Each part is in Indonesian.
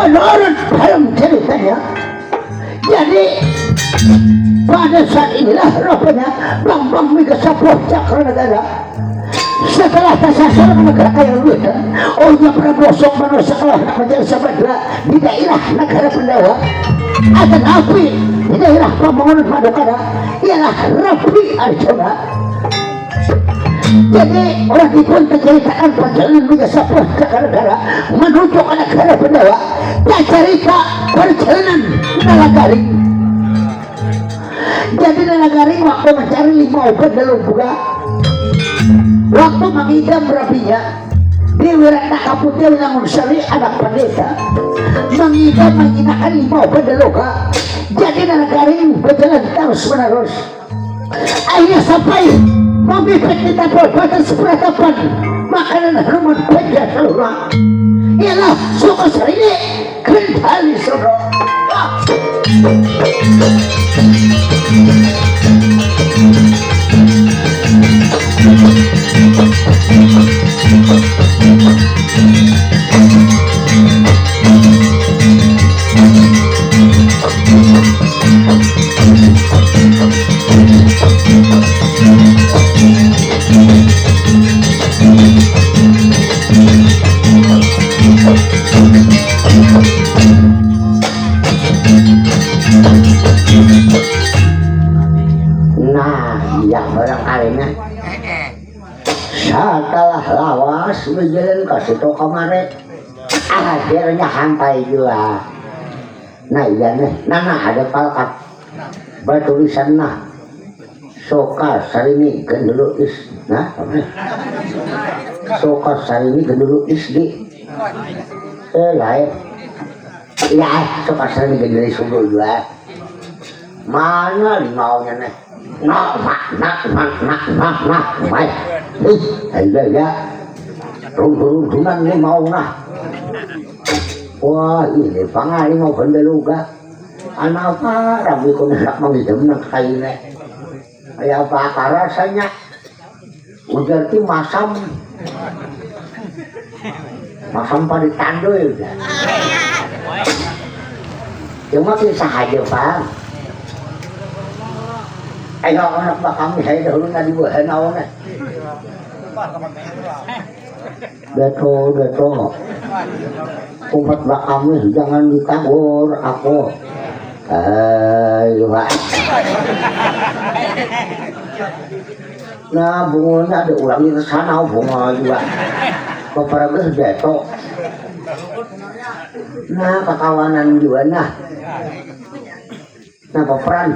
menurut dalam ceritanya, jadi pada saat inilah rupanya Bambang Megasapuh Cakranegara setelah tersasar menegakkan yang luar Oya Prabowo manusia kalah menjadi sabadra di daerah negara Pendawa akan api di daerah pembangunan Madukara ialah Rapi Arjuna. Jadi orang dipun terceritakan perjalanan Megasapuh Cakranegara menuju ke negara Pendawa dan cerita perjalanan Nalagaring. Jadi Nalagaring waktu mencari 5 obat dalam buka waktu mengidam rapinya di Wiratna Kaputih Winangun Sari anak pendeta mengidam menggunakan 5 obat dalam buka. Jadi Nalagaring berjalan terus menerus akhirnya sampai memipit di tapol batas peratapan makanan haruman panja seluruh ialah suku Sari Kendali Soro. Nah, yang barangkalinya setelah lawas berjalan ke situ kemarin akhirnya sampai juga. Nah iya nih, nana ada palkat bertulisan nah Soka Sarini Gendulu Is. Nah, Soka Sarini Gendulu Isdi. Lain. Ya, Soka Sarini Gendulu Isdi juga. Mana limaunya nih? Nah, baik. Ada ya. Runtunan limau nah. Wah, ini pangali mau bendeluga. Anak apa? Rabi ko nak mangidam ng kaine. Kaya apa rasanya? Ujar ti masam. Masam pa di tandoy. Yung makisa aja, Pak. Ayo anak ba kami hay dahulu na dibuhan ako na. Beto. Umat ba kami jangan ditagor ako. Pak. Nah, bunganya ada ulang di sana bunga juga. Beberapa beto. Nah, kekawanan juga nah. Nah, peperan.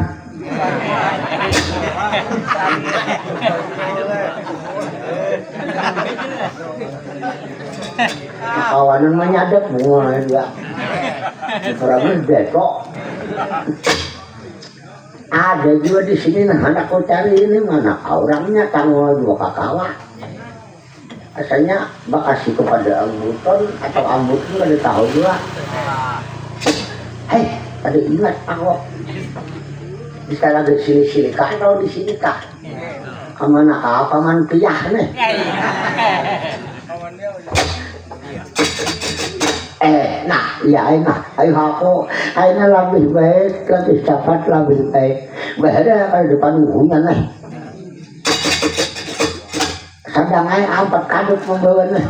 Kawanan menyadap bunga juga. Beberapa beto. Ada juga di sini nah anak kau cari ini mana orangnya tanggal 2 kakak. Asalnya bakasi kepada ambuton atau ambut itu ada tahu juga. Hei, ada ingat aku. Bisa lagi sini kah atau di sini kah? Kemana kah? Paman piyah nih. Nah, ya nah, ayo aku, ayo lebih baik, lebih cepat, lebih baik. Bahaya kalau depan ibunya nih. Sedang ayo 4 kadut membawa nih.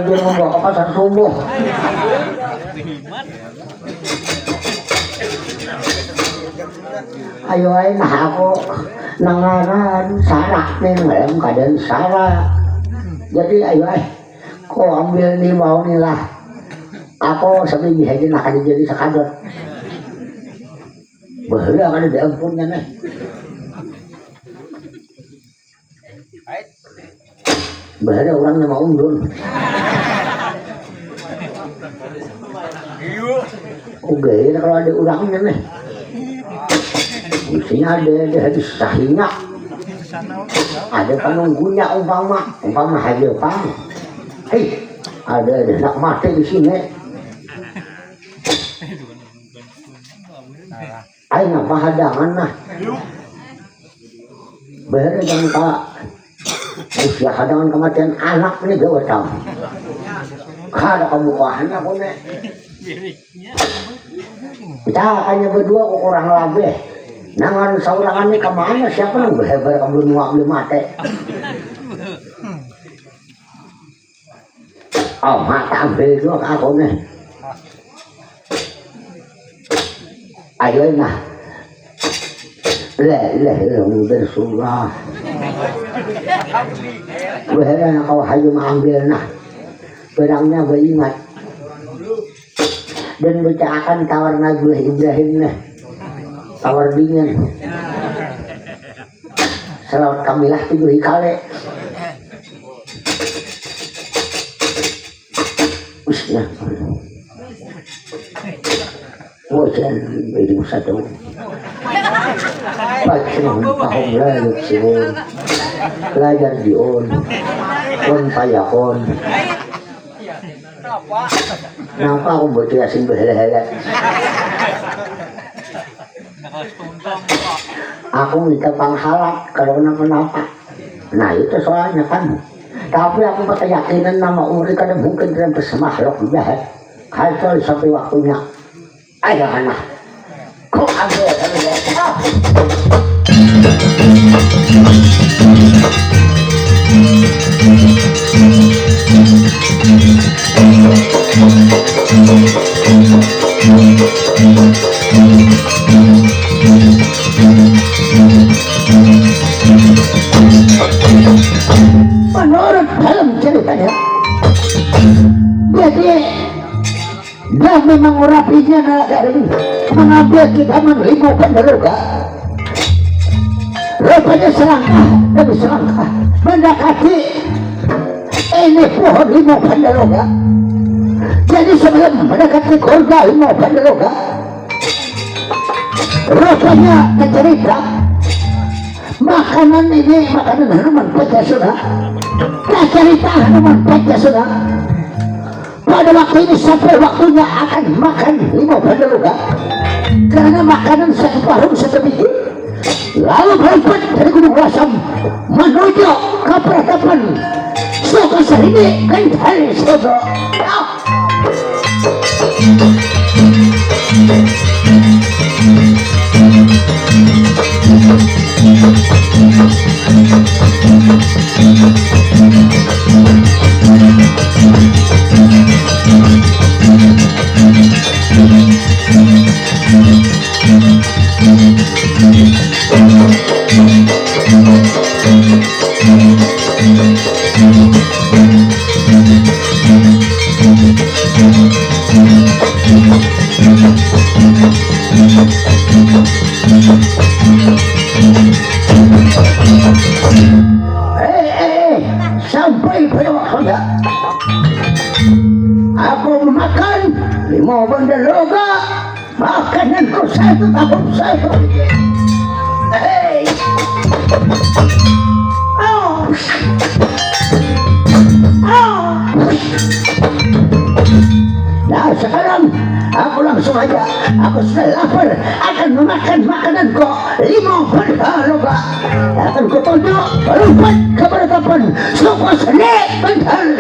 Dia membawa ke pasar subuh. Ayo nah aku nangaran sarak nih dalam keadaan sarak. Jadi ayo kau ambil nih mau nih lah. Aku sampai dihaji nak jadi sekadar. Bahaya kan ada ampunnya nih. Bahaya orangnya mau undur. Oke, kalau ada orangnya nih. Isinya ada hadis sahihnya. Ada penunggunya umpama haji pang. Hei, ada nak mati di sini. Ayo ngapa hadangan nah. Bahaya jangan usia hadangan kematian anak ini gak tahu. Kada kebukahan aku nih. Kita hanya berdua kok kurang lebih. Nangan saurangan ini kemana siapa nang berhebar kamu nuak belum mati. Oh mata ambil dua aku nih. Ayo nah. Leh bersurah. Wahana kau hayu mengambil nah. Pedangnya beringat. Dan bacakan tawar Nabi Ibrahim nih. Tawar dingin. Selawat kamilah 7 kali. Usnya. Wajan beri satu. Pacung tahun lalu sihun. Belajar diun. Kon payakon. Kenapa aku buat yasin berhela-hela? Aku minta panghalat kalau kenapa-napa. Nah itu soalnya kan. Tapi aku berkeyakinan nama Uri kadang mungkin dalam bersemakhluk jahat. Kalau sampai waktunya. Ayo anak. Kau ambil. Menurut dalam ceritanya, jadi dia memang rapinya dari mengambil kidaman 5 penderoga. Rupanya selangkah demi selangkah mendekati ini pohon 5 penderoga. Jadi sebelum mendekati keluarga 5 penderoga, rupanya cerita makanan ini makanan Hanuman Pancasila. Cerita Hanuman Pancasila pada waktu ini sampai waktunya akan makan 5 penderoga karena makanan satu paruh satu biji. Lalu berempat dari Gunung Lasem menuju ke peradaban Sukasari Kendari Sodo. Sampai pada waktunya aku memakan 5 penderoga. Makananku satu tahun satu. Nah sekarang aku langsung aja, aku sudah lapar, akan memakan makananku 5 penderoga. Akan kutunjuk berempat ke peradaban Sukasari Kendari.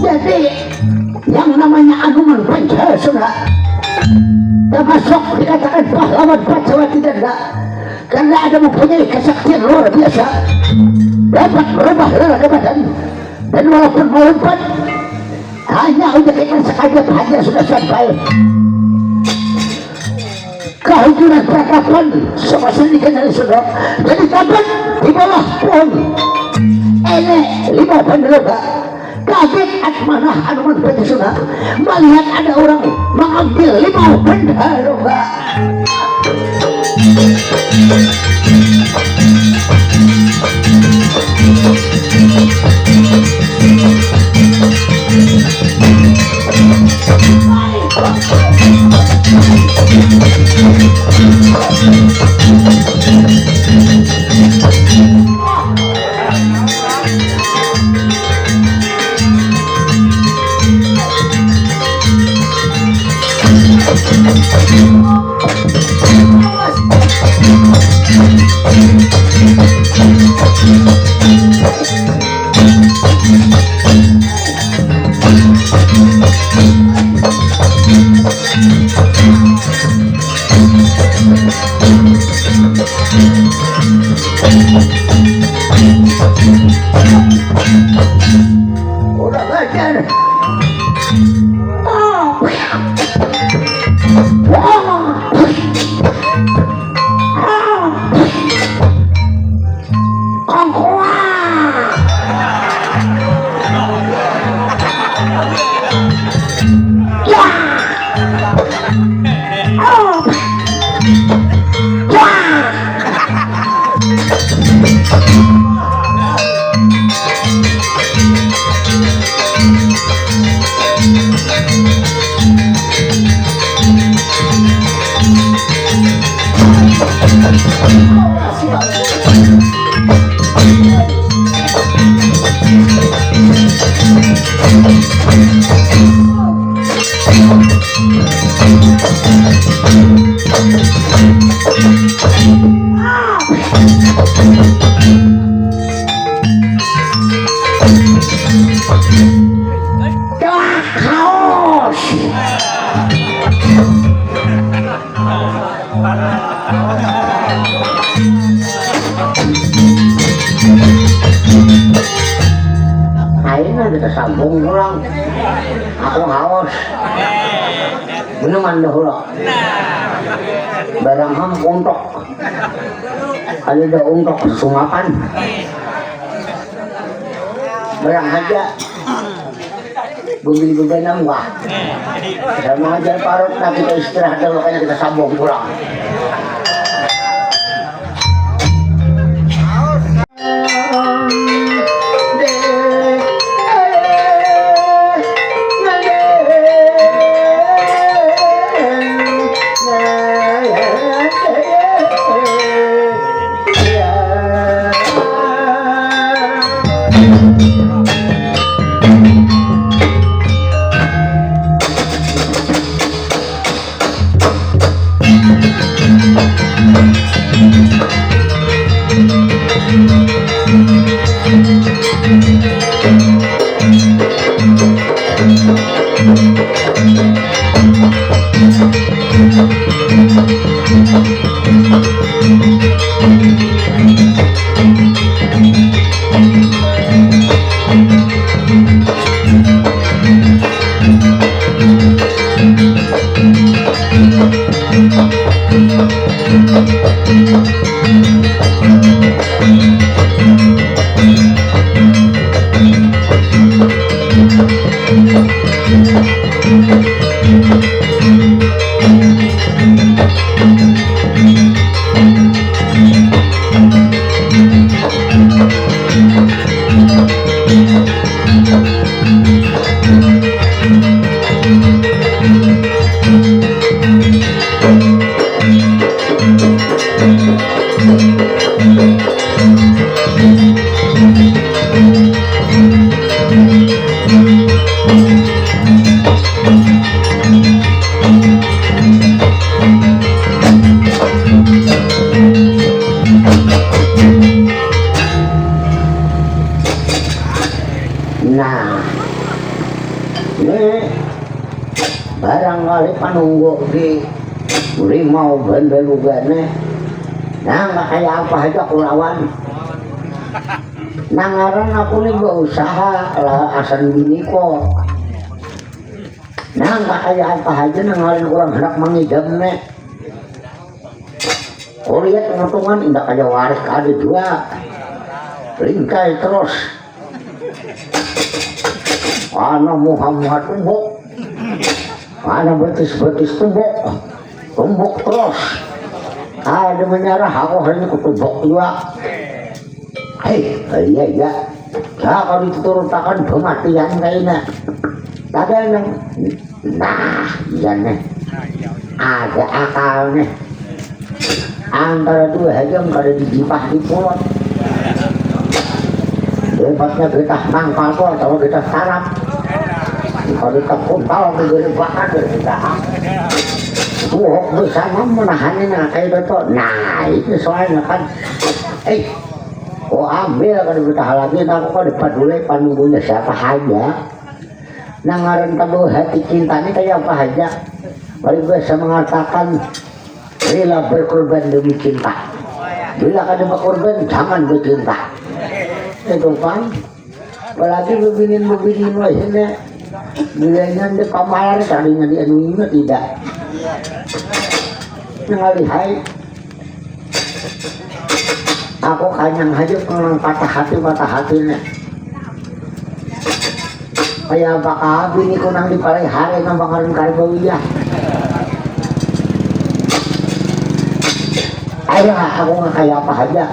Jadi yang namanya Hanuman Pancasila termasuk dikatakan pahlawan Pancawati Danda karena ada mempunyai kesaktian luar biasa, dapat merubah raga badan, dan walaupun melompat hanya untuk ikan sekajap hanya sudah sampai ke hujungan peradaban Sukasari Kendari Sodo. Jadi dapat di bawah pohon ini 5 penderoga. Kaget Atmanah Hanuman Pancasila melihat ada orang mengambil 5 penderoga. ajar. Akhirnya kita sambung pulang. Aku haus. Minuman dahulu. Barang ham untuk. Ada untuk sungapan. Barang aja. Bumbil-bumbil nambah. Saya mengajar parut, nah kita istirahat dulu, makanya kita sambung pulang. Nah, ini barangkali panunggu di Rimau Bandelugane. Nah, nggak kayak apa aja kulawan. Nangaran aku nih berusaha lah asan bini kok. Nah, nggak kayak apa aja nangaran orang hendak mengidam nih. Oh lihat pengutungan indah kayak waris ada juga. Ringkai terus. Mana Muhammad tumbuk, mana betis-betis tumbuk terus. Ada menyerah aku hanya kutumbuk juga. Hei, iya. Ya kalau diturunkan kematian kayaknya. Tapi yang, nah, iya nih, ada akalnya. Antara dua hajam kada dijipah di pulau. Hebatnya kita nangkal kok, kalau kita sarap. Kalau kita kuntal, kita bakar, kita buhok bersama menahannya kayak itu. Nah, itu soalnya kan, ambil kalau kita halangin, aku kan dipeduli panunggunya siapa aja. Nangaran tabu hati cintanya kayak apa aja. Paling biasa mengatakan, rela berkorban demi cinta. Bila kada berkorban, jangan bercinta. Itu kan apalagi bebinin wah ini nilainya di pamalar tadinya dia nunggu tidak ngalihai aku kanyang aja pengen patah hatinya kayak bakal bini kunang di palai hari nang bakalan karbawiya ayo aku nggak kayak apa aja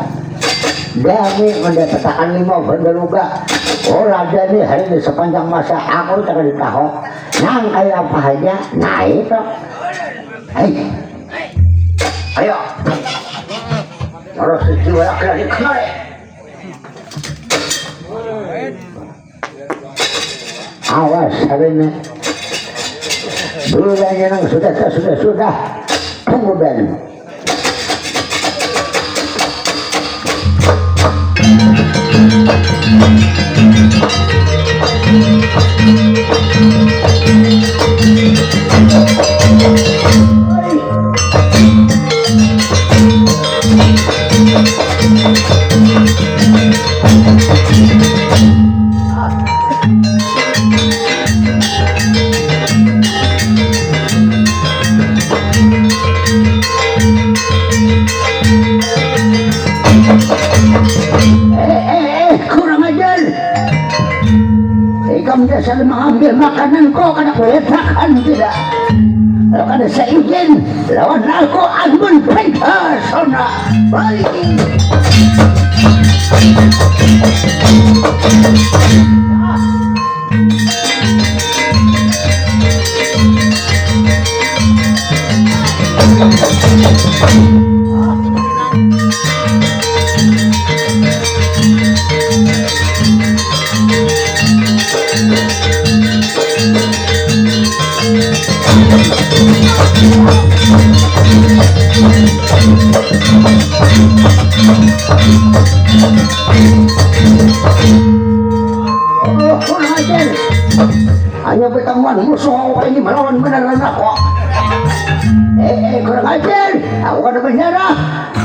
dami mendapatkan 5 bendeluga oh raja nih hari ini sepanjang masa aku tak ditahu nang kayak apa aja nah itu ayo harus dijual lagi kemarin awas hari ini bulannya nang sudah kemudian kurang ajar kamu dasar mengambil makanan kau karena kuletakkan tidak kalau ada saya izin lawan aku agun pentasona balik kurang ajar hanya pertemuan musuh ini melawan beneran aku kurang ajar aku ada penjara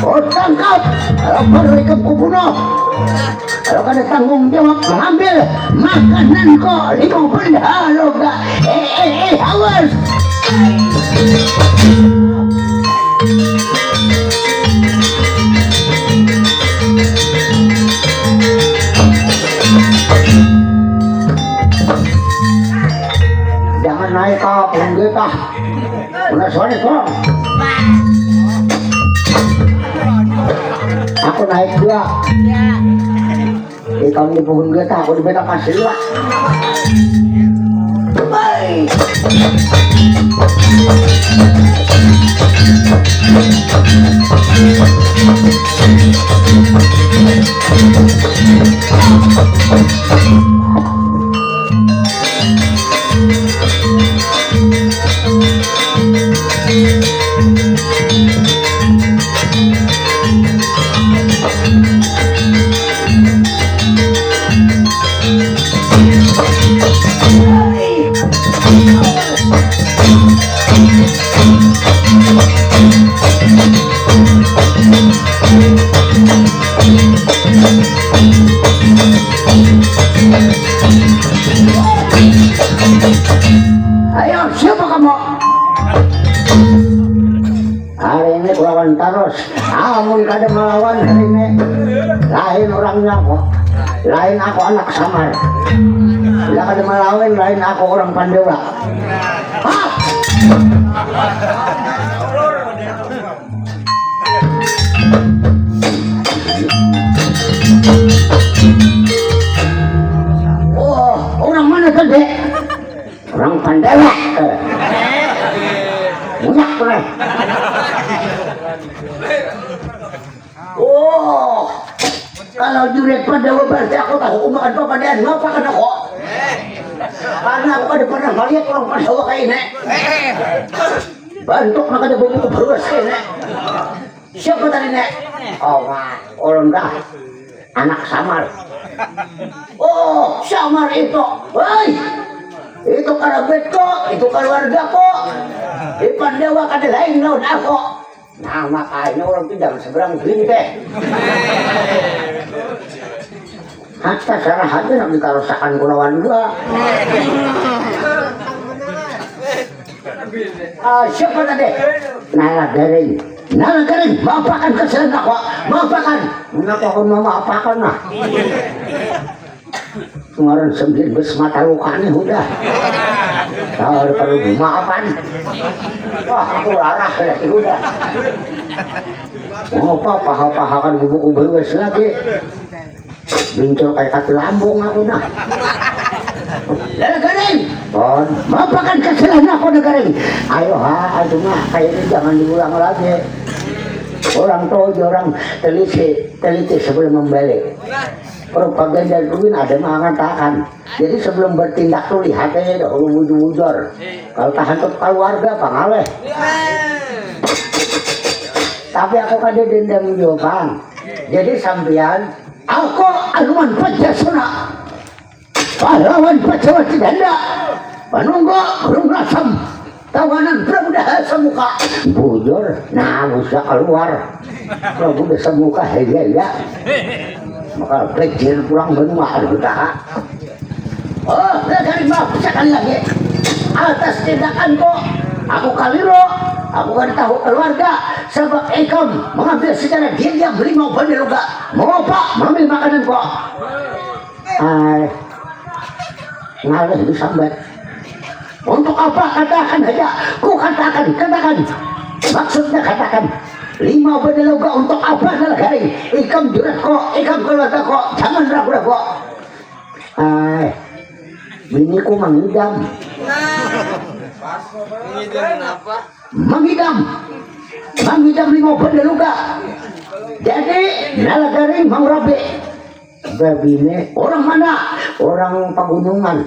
kau tangkap kalau baru ikut kubunuh kalau ada tanggung jawab mengambil makanan kau 5 benda lo gak awas jangan naik ke pohon kita udah soalnya kok aku naik juga kamu di pohon kita aku di beda kasih lah baik ayo siapa kamu hari ini lawan terus kamu kada melawan hari ini lain orangnya kok lain aku anak samar bila kada melawan lain aku orang Pandewa oh orang mana tadi orang Pandewa banyak pernah oh kalau juret Pandewa berarti aku tahu umakan Papandean ngapa kan aku karena aku kada pernah melihat orang Pandewa kayak ini bentuk maka ada begitu berus kayak ini siapa tadi nek oh orang dah anak samar oh samar itu woi itu karabet kok itu keluarga kok di Pandewa kada lain naon aku nah makanya orang itu jangan seberang begini teh hatta sarahaja nak ditarusakan kulawan dua. Siapa tadi? Nala garing, maapakan kesalahan ako, maapakan. Mengapa aku mau maapakan lah? Kemarin 19 mata luka nih udah. Tahu perlu maafan. Wah, aku larah ya udah. Mau apa paha-pahakan buku berwes lagi. Bincang kayak kaki lambung aku dah. Nala garing, Bon, maapakan kesalahan aku garing. Ayo aduh mah kayak ini jangan diulang lagi. Orang tahu orang teliti sebelum membeli. Propaganda dulu ada mengatakan. Jadi sebelum bertindak tuh lihat aja dulu wujud-wujud. Kalau tahan untuk keluarga pangaleh. Tapi aku kada dendam jawaban. Jadi sampean aku anuman Pancasila. Pahlawan Pacawati Danda. Panunggo kurung rasam. Tawanan pramuda semuka bujur, nah bisa keluar pramuda semuka ya maka kecil pulang benua kita. Oh, dari maaf sekali lagi atas tindakan kok aku kaliro, aku kan tahu keluarga sebab ikam mengambil secara diam beli mau bandel juga mau apa mengambil makanan kok ngalih disambat. Untuk apa katakan aja, ku katakan, maksudnya katakan 5 bedeloga untuk apa Nala garing, ikam jurat kok, ikam keluarga kok, jangan ragu-ragu. Biniku mengidam. Mengidam 5 bedeloga. Jadi Nala garing mau rabe. Babine orang mana? Orang pegunungan.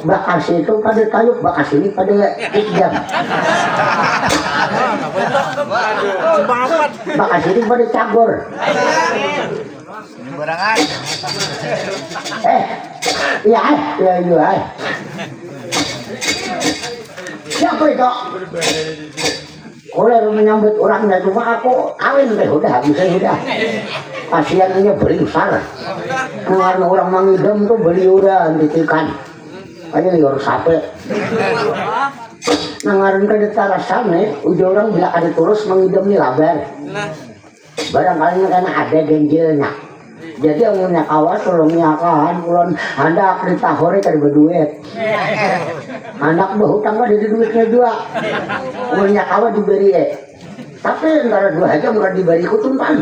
Bakas itu pada tayuk, bakas ini pada ikjam. Bakas ini pada cabur. Iya. Siapa itu? Kalau menyambut orangnya cuma aku kawin deh udah kasiannya beli besar karena orang mangidam tuh beli udah ditikan aja liur sape nangaran ke detarasan udah orang bila ada terus mangidam nih labar barangkali karena ada genjilnya jadi umurnya kawas tolong nyakahan kulon hendak ditahori kan berduit anak berhutang mah jadi duitnya juga umurnya kawas diberi tapi antara 2 aja nggak diberi kutumpan.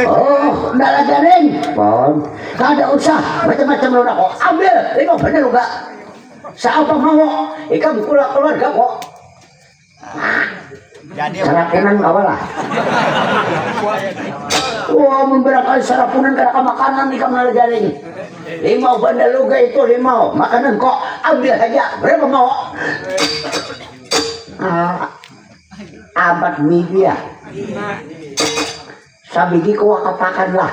Oh, Nala garing, Bon, kada usah macam-macam lo nak kok ambil, ini bener lo gak? Siapa mau? Ikam keluarga kok. Jadi sarapunan apa lah? Wah, memberikan sarapunan karena makanan ikam Nala garing. 5 bandel luga itu 5 makanan kok ambil aja, berapa mau? Abad biji ya. Sabigi ko katakan lah.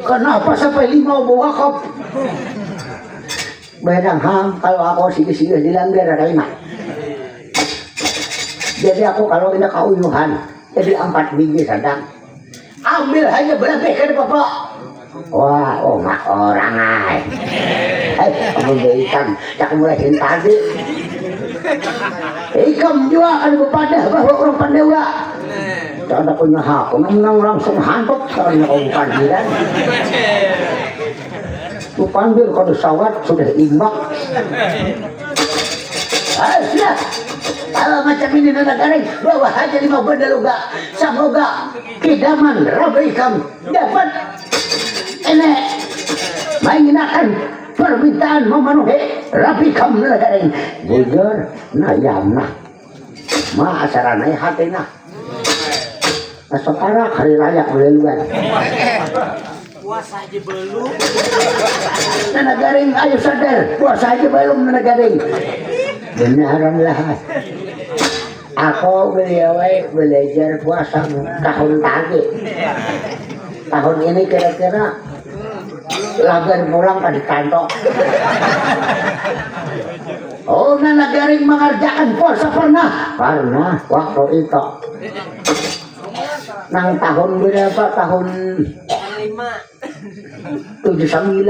Kenapa sampai 5 bawa kop? Bedang kalau aku sige-sige dilanggar ada 5. Jadi aku kalau tidak kauyuhan, jadi 4 biji sedang. Ambil aja berlebihkan bapak. Wah, mak orang ay. Kamu berikan, tak mulai tadi. Ikam juga kan kepada bahwa orang pandewa. Tak ada punya hak, menang langsung hantuk karena kau bukan jiran. Lu panggil kau sawat sudah imbak. Sudah. Kalau macam ini Nala garing, bawa aja 5 bandel juga. Semoga kidaman rabikam dapat ini mengenakan permintaan memenuhi rabikam Nala garing. Bujur nayamna maasaranay hatina. Sekarang hari raya belaluan. Puasa aja belum. Nala garing ayo sadar, puasa aja belum Nala garing. Benaran lah. Aku belajar puasa tahun tadi. Tahun ini kira-kira lagar pulang pada kantor. Oh, Nala garing mengerjakan puasa pernah waktu itu. nang tahun berapa tahun 79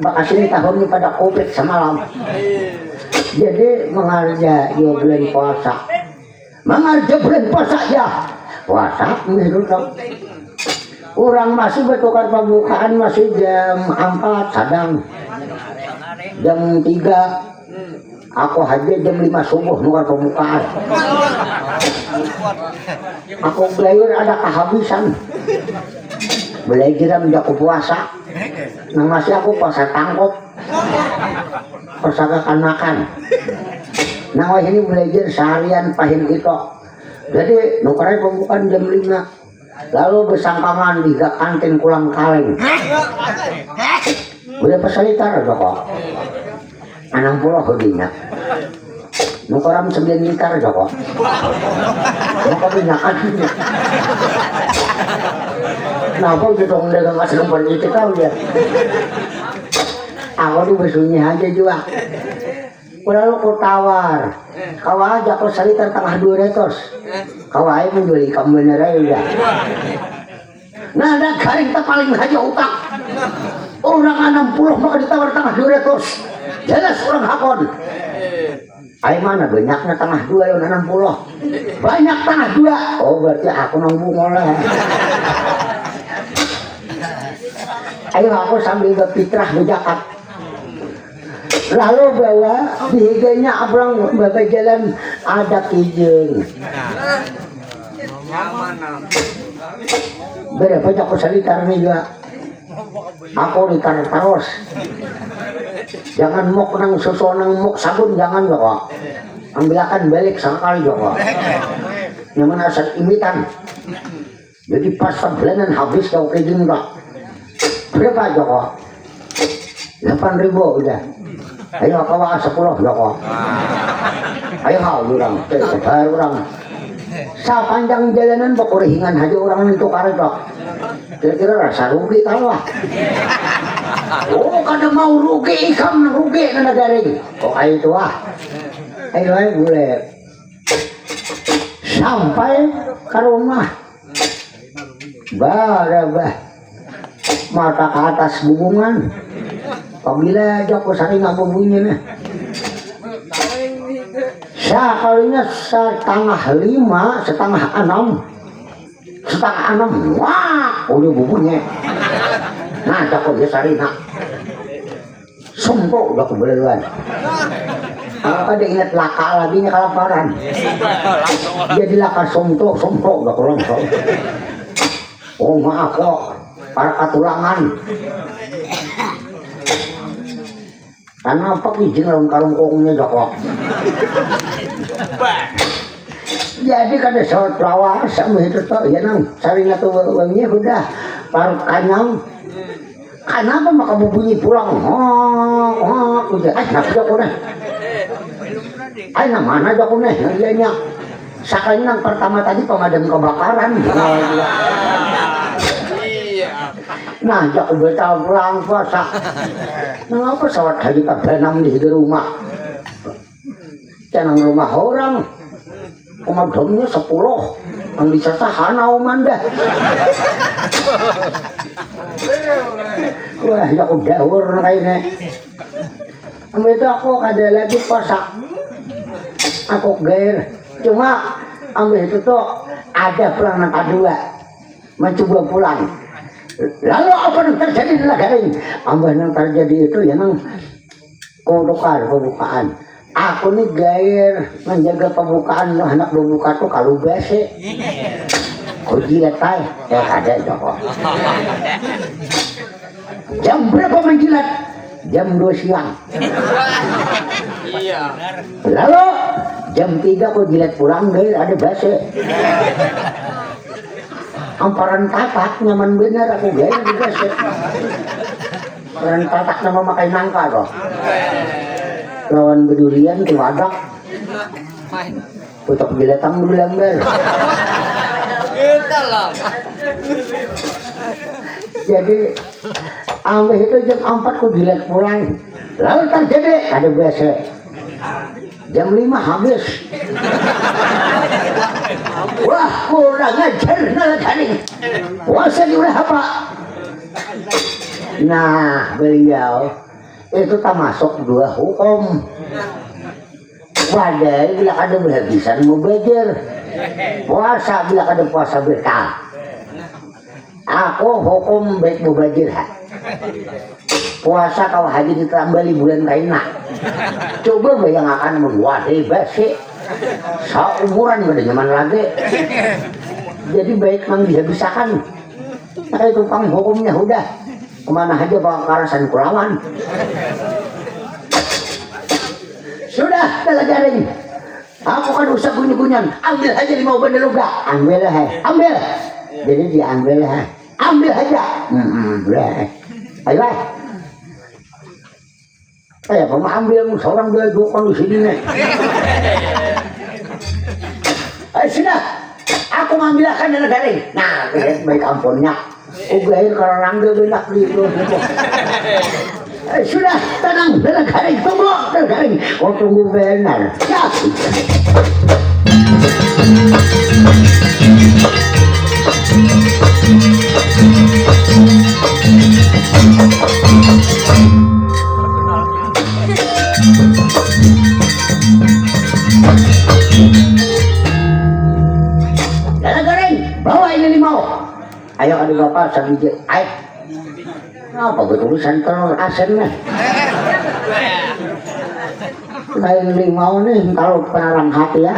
bakas ini tahunnya pada covid semalam jadi mengarja dia bulan puasa mengarja bulan puasa ya puasa menurut orang masih bertukar pembukaan masih jam 4 sadang jam 3 aku hadir jam 5 subuh nuker pembukaan aku belajar ada kehabisan belajar menjak puasa nang masih aku puasa tangkop puasa makan nah ini belajar seharian pahim itu jadi nukernya pembukaan jam 5 lalu bersangkaman di kantin kulang kaleng udah pesalitar ada kok 60 hodinya nukeram 9 liter ada kok maka binyakan kenapa gitu dagang keserempan itu kau ya aku tuh besunya aja juga lalu aku tawar kau aja aku saliter tengah 200 kau aja menjual ikan bener aja nah ada garing tak paling aja utang orang 60 maka ditawar tengah 200 jelas orang hakon ay mana banyaknya tengah 2 yang 60 banyak tengah 2 oh berarti aku nanggung oleh ayo aku sambil berfitrah berjakat lalu bawa di higanya abang bawa jalan ada kijeng berapa aku salitar nih juga aku ditaruh terus jangan mok nang susu nang mok sabun jangan kok ambilkan balik sekali kok yang mana asal imitan jadi pas sebelanan habis kau kijeng kok berapa kok 8.000 udah ayo kawa 10 kok ayo hal orang bayar orang sa panjang jalanan pokok ringan aja orang itu karet kok kira-kira rasa rugi kalah oh kada mau rugi ikam rugi na nagaring oh ayo itu ayo boleh sampai ke rumah bah mata ke atas hubungan apabila aja aku sering ngabubunyi nih sekalinya setengah 5 setengah 6 wah udah bubunya nah aku dia sarina sumpah udah kebeluan kalau ada ingat laka lagi nya kelaparan jadi laka sumpah udah kurang oh maaf kok para katulangan karena apa izin dalam karung-karungnya jokok jadi kada sawat lawas sama itu tuh ya nang saring atau wanginya udah paruh kanyang kenapa maka bunyi pulang udah nak jokok nih nah mana jokok nih ianya sakanya nang pertama tadi pemadam kebakaran nah jak betal pulang puasa mengapa sawat haji kabenam di rumah canang rumah orang pemadamnya 10 yang bisa sahana omanda wah ya udah urun kayaknya itu aku ada lagi puasa aku gair cuma ambil itu tuh ada pulang yang kedua mencoba pulang lalu apa yang terjadi di Lagaring apa yang terjadi itu ya nang pembukaan aku nih gair menjaga pembukaan lo anak pembuka tuh kalau bese kau jilat tay ada joko jam berapa menjilat jam 2 siang iya lalu jam 3 kau jilat pulang gair ada bese amparan tatak nyaman bener aku gair di bese amparan tatak nama makai nangka loh lawan berdurian ke wadak putok biletang dulu lembar jadi ambil itu jam 4 ku jilat pulang lalu terjadi ada BC jam 5 habis. Wah, kurang ajar nalagaring. Puasa di ulah apa? Nah, beliau itu tak masuk dua hukum. Wadai bila kada berhabisan mau belajar. Puasa bila kada puasa berkah. Aku hukum baik mau belajar. Puasa kau haji ditambah bulan kaina. Coba bayang akan membuat basi. Seumuran pada zaman lagi. Jadi baik mang dihabisakan. Nah, itu pang hukumnya udah. Kemana aja bawa karasan kulawan. Sudah telagaring. Aku kan usah bunyi-bunyian. Ambil aja 5 bandel luga. Ambil lah. Ambil. Jadi diambil lah. Ambil aja. Boleh. Ayo. Saya mau ambil seorang dua dukun di sini nih. Ayo sudah. Aku mengambilkan telagaring. Nah, baik ampunnya. Ugain kalau ranggil benak gitu. Sudah tenang, telagaring, tunggu telagaring. Oh tunggu benar. Ya. Telagaring, bawa ini 5. Ayo ada bapak sambil ayo. Apa betulisan telur asin nih? Lain 5 nih kalau penarang hati ya.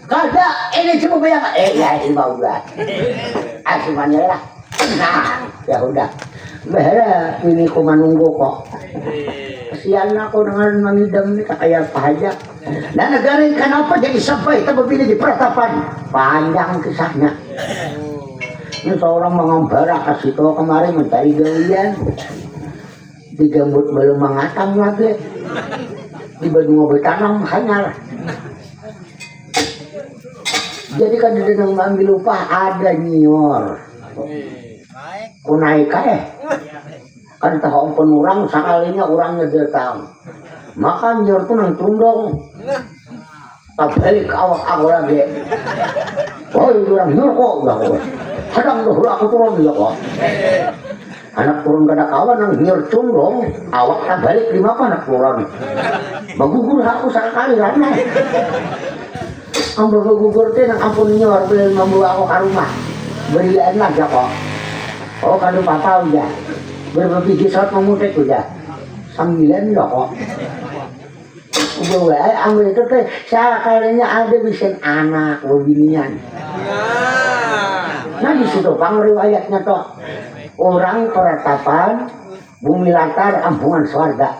Kada ini cuma bayang. Ya 5 udah. Asimannya lah. Nah ya udah. Bahaya ini ku menunggu kok. Kasihan aku dengan mengidam ini kayak apa aja. Dan negara ini kenapa jadi sampai terbebini di peratapan? Panjang kisahnya. Ini seorang mengembara kasih tahu kemarin mencari gawian. Di gambut belum mengatam lagi. Di Bandung bertanam hanyar. Jadi kan di dalam ambil upah ada nyior. Kunaik kan tahu ampun orang sekalinya orangnya datang. Maka nyior tuh nang tundong. Tak balik awak aku lagi. Oh orang nyior kok udah kok. Kadang dulu aku turun ya kok. Anak turun kada kawan nang nyior tundong. Awak tak balik 5 anak turun. Bagugur aku sekali rana. Ambil bagugur teh nang ampun nyior boleh membawa aku ke rumah. Berian lah ya kok. Oh kado papa udah. Berbagi saat memutek udah. 9 ya kok. Udah ambil itu teh sekalinya ada bisin anak binian. Nah di situ pang riwayatnya toh orang peratapan bumi latar ampungan swarga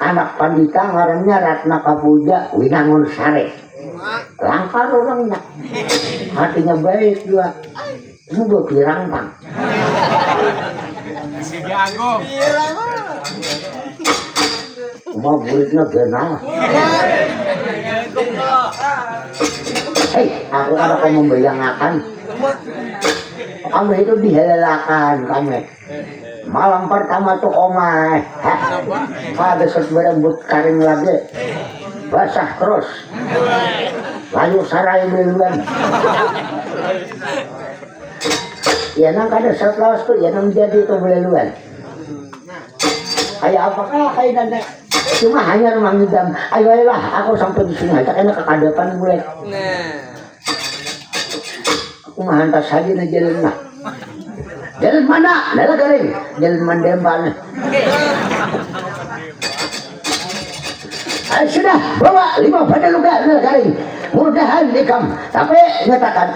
anak pandita ngarannya Ratna Kapuja Winangun Sare langkar orangnya hatinya baik juga ini buat pirang pang mau buritnya genal. Hei aku ada kau membayangkan kamu itu dihelalakan kamu malam pertama tuh omah pada saat berembut karing lagi basah terus lalu sarai beluan ya nang kada saat lawas tuh ya nang jadi itu beluan kayak apakah kayak nenek cuma hanya mengidam ayolah aku sampai di sini aja karena kekadapan mulai aku menghantar saja na jalan na jalan mana? Lala garing jalan Mandembal sudah bawa 5 bandel luka lala garing mudahan ikam tapi nyatakan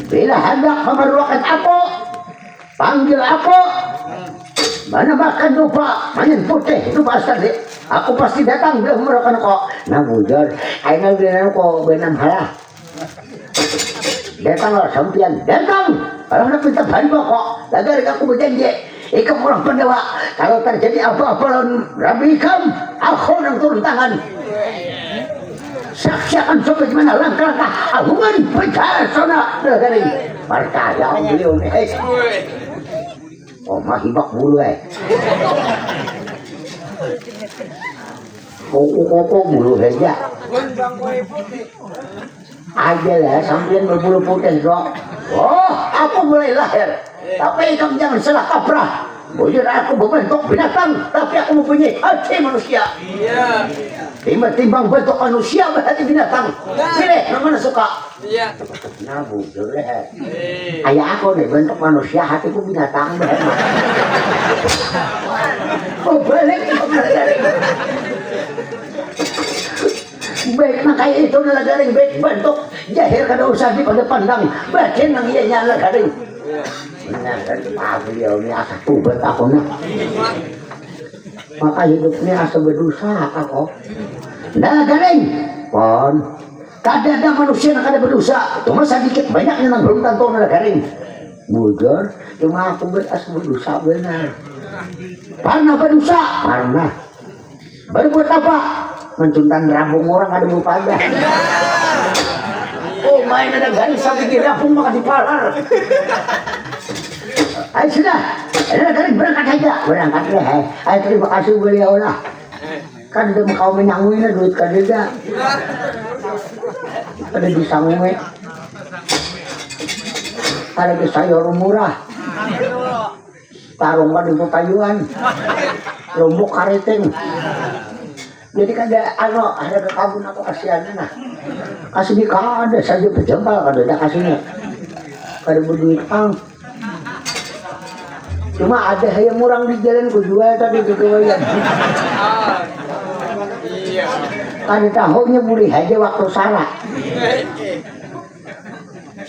bila hendak memerlukan aku panggil aku mana makan lupa main putih itu pasti aku pasti datang belum memerlukan kok nah bujur aina bilang kok benam halah datanglah sampian datang kalau nak minta bantu kok lagar aku berjanji ikam orang pendewa kalau terjadi apa-apa lawan Rabi ikam aku nang turun tangan saksikan sampai mana langkah-langkah alungan pecah-sona dari percaya beliau nih oh mahibak bulu Kuku bulu aja. Aja lah, sampean berbulu putih kok. Oh, aku mulai lahir. Tapi kamu jangan salah kaprah. Bujur aku berbentuk binatang, tapi aku mempunyai hati manusia. Iya. Timbang bentuk manusia berhati binatang. Pilih, yang mana suka? Iya. Nah, bujur deh. Ayah aku nih bentuk manusia, hatiku binatang. Oh, balik. Baik na kayak itu nalagaring baik bentuk jahir kada usah di pada pandang batin nang iya nyala garing benar kan beliau ini asa tubat aku na maka hidupnya asa berdosa aku nalagaring pon kada ada manusia yang kada berdosa cuma sedikit banyaknya nang belum tentu nalagaring bujur cuma aku asa berdosa benar pernah berdosa pernah berbuat apa mencuntan rambung orang ada berpada. Oh main ada garis sampai kiri rambung maka dipalar. Ayo sudah, ada garis berangkat aja, berangkat deh. Ayo terima kasih beliau lah. Kan udah mau menyangguin duit kan dia. Ada disangguin. Ada di sayur murah. Tarung kan di payuan. Lombok kareteng. Jadi kan ada ke kabun aku kasihannya nah kasih di ada saja berjempal kada ada kasihnya kada berduit pang cuma ada yang murang di jalan ku jual tadi gitu ya Iya. kada tahunya boleh aja waktu salah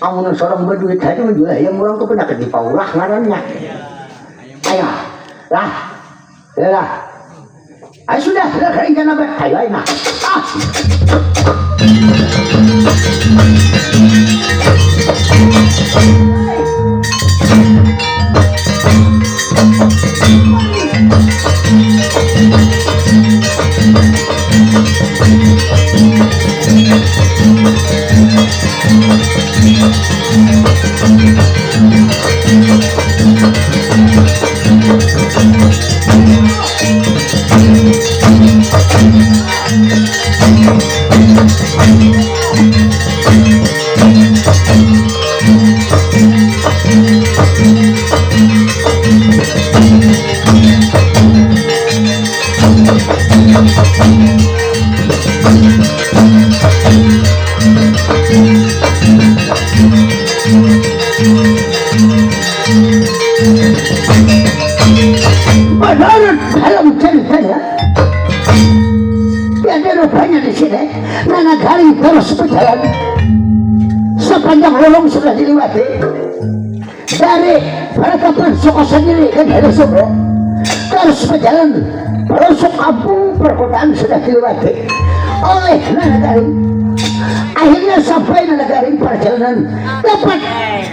kamu seorang berduit aja menjual yang murang tuh pernah di paulah ngarannya ayo lah lah ayo sudah kering jangan apa ayo ayo nah menurut dalam ceritanya ada rupanya di sini Nana Garing terus berjalan sepanjang lorong sudah dilewati dari penetapan suku sendiri kan ada suku terus berjalan pelosok kampung perkotaan sudah dilewati oleh Nana Garing. Akhirnya sampai Nana Garing perjalanan dapat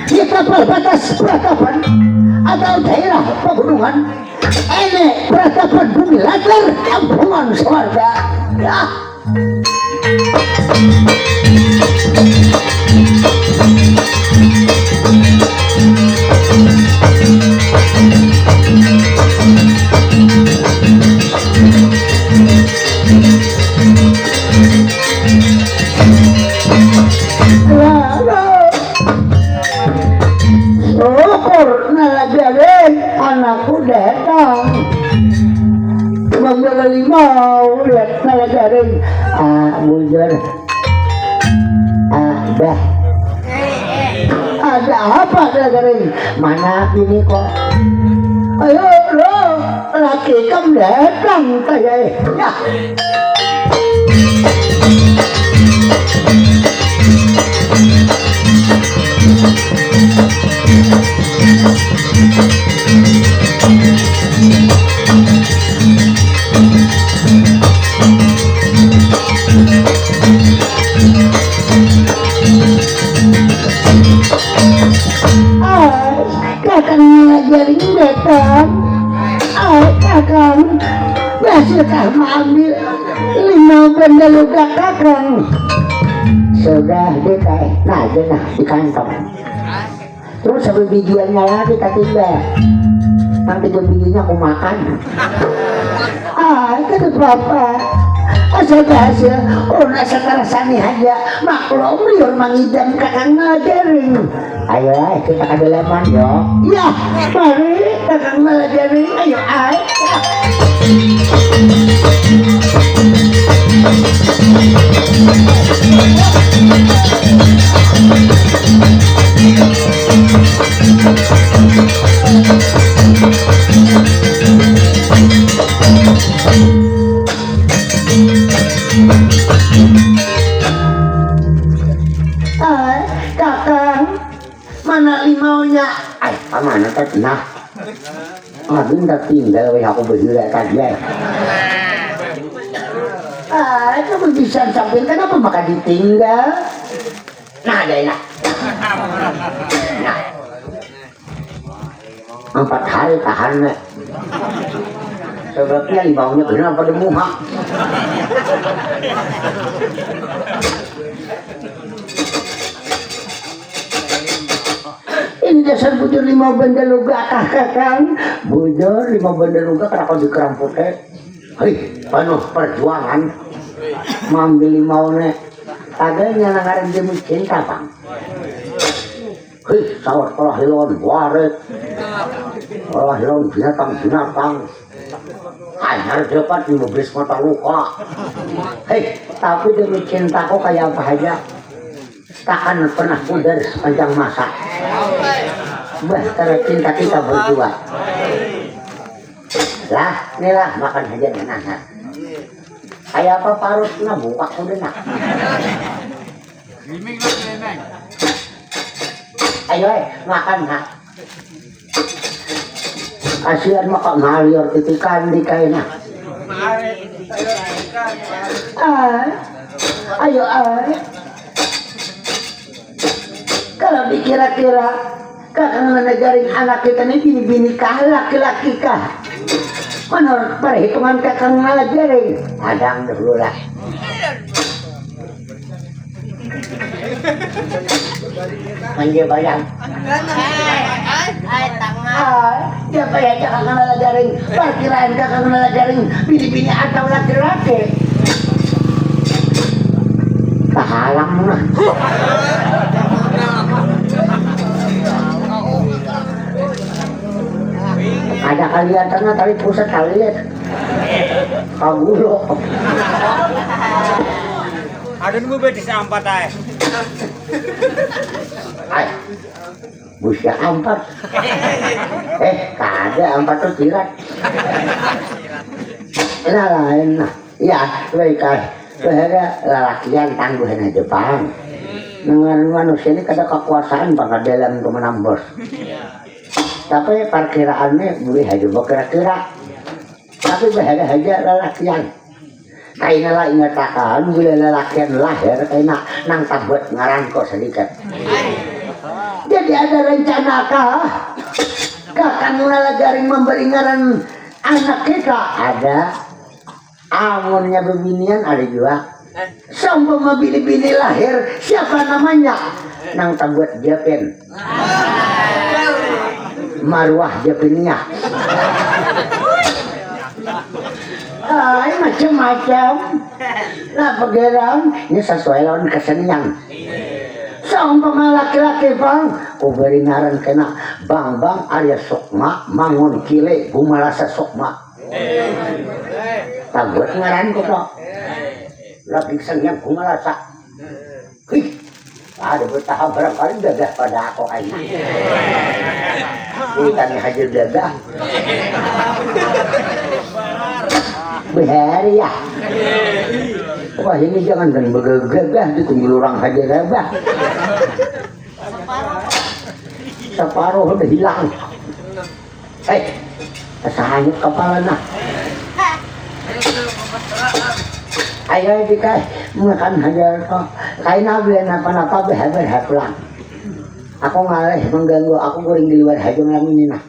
di kapal batas peratapan atau daerah pegunungan. Ini peratapan bumi latar kampungan sewarga ya. Syukur nalagarin anakku datang Bangga limau lihat nalagarin bujur dah ada apa nalagarin mana ini kok ayo lo laki kamu datang kayak ya kakang ngajarin datang kakang berhasilkah mengambil 5 benda luka kakang sudah dekai nah di kantong terus sampai bijiannya lagi ketiga nanti bijinya aku makan kata bapak asal hasil orang sekarang sani aja maklum liur mangidam kakang ngajering. Ayo kita kadeleman yo. Ya mari kakang ngajering ayo ay. Ay, kakang, mana limaunya? Ay, mana tadi nah? Abin tak tinggal, aku berdua saja. Ah, kamu bisa sampai kenapa maka ditinggal? Nah, ada enak. Nah, 4 hari tahan nih. Sebabnya limaunya benar pada muhak. Ini dasar bujur limau bandaluga kakang. Bujur limau bandaluga kenapa dikeramputnya? Hei, penuh perjuangan. Mambil limau nih. Agaknya nangaran demi cinta bang. Hei, sawat kelahiran waret. Kelahiran binatang-binatang. Hanyar dapat memberi mata luka. Hei, tapi demi cintaku kayak apa aja. Takkan pernah pudar sepanjang masa. Bahtera cinta kita berdua. Lah, inilah makan aja nana. Kayak apa parut na buka ko din na. Ayo makan ha. Kasihan maka ngalior titikan di kayo na. Ayo kalau dikira-kira kakang menegarin anak kita ini bini-bini kah laki-laki kah? Menurut perhitungan kakang ngajarin adang dulu lah. Manja bayang. Dia bayang kakang ngajarin. Perkiraan kakang ngajarin bini-bini atau laki-laki. Tahalang na. Ada kalian tengah tali pusat kalian. Kagulo. Ada nunggu bedis ampat ay. Ay, busya ampat. Kada ampat tuh tirat. Nah lain nah. Ya, baik ay. Kaya lalakian tangguhan na Jepang. Dengan manusia ini kada kekuasaan bangga dalam kemenambos. Tapi perkiraannya boleh aja kira-kira. Tapi bahaya aja lalakian. Kayaknya lah ingat akan boleh lalakian lahir kayaknya nang tabut ngaran kok sedikit. Jadi ada rencana kah? Kakang ngalagaring memberi ngaran anak kita ada. Amunnya bebinian ada juga. Seumpama bini-bini lahir siapa namanya? Nang tabut Japin. Marwah Japiniah. Ay, macam-macam. Nah, pegeran ini sesuai lawan kesenian. Seumpama laki-laki bang, kuberi ngaran kena bang Arya Sukma mangun kile gumalasa Sukma. Tabut ngaran ko to. Lagi sengyang gumalasa. Hih, ada bertahap barangkali gagah pada aku kayaknya. Bukannya hajar gagah. Behari ya. Wah ini jangan dan begagah ditunggu orang hajar gagah. Separuh udah hilang. Sahanyut kepala nah. Ayo dikai makan hajar kok. Kain ablen apa-apa berhak pulang. Aku ngalih mengganggu aku kuring di luar hajar malam ini nah.